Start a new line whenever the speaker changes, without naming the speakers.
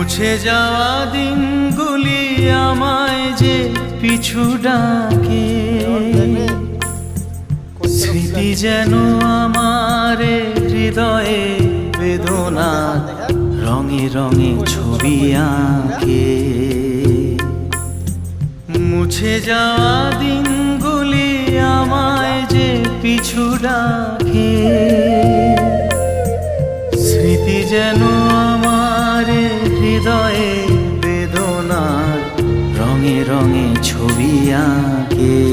মুছে যাওয়া দিনগুলি আমায় যে পিছু ডাকে, স্মৃতি যেন আমার হৃদয়ে বেদনা রঙে রঙে ছবি আঁকে। মুছে যাওয়া দিনগুলি আমায় যে পিছু ডাকে, স্মৃতি যেন আমার হৃদয়ে বেদনা রঙে রঙে ছবি আঁকে।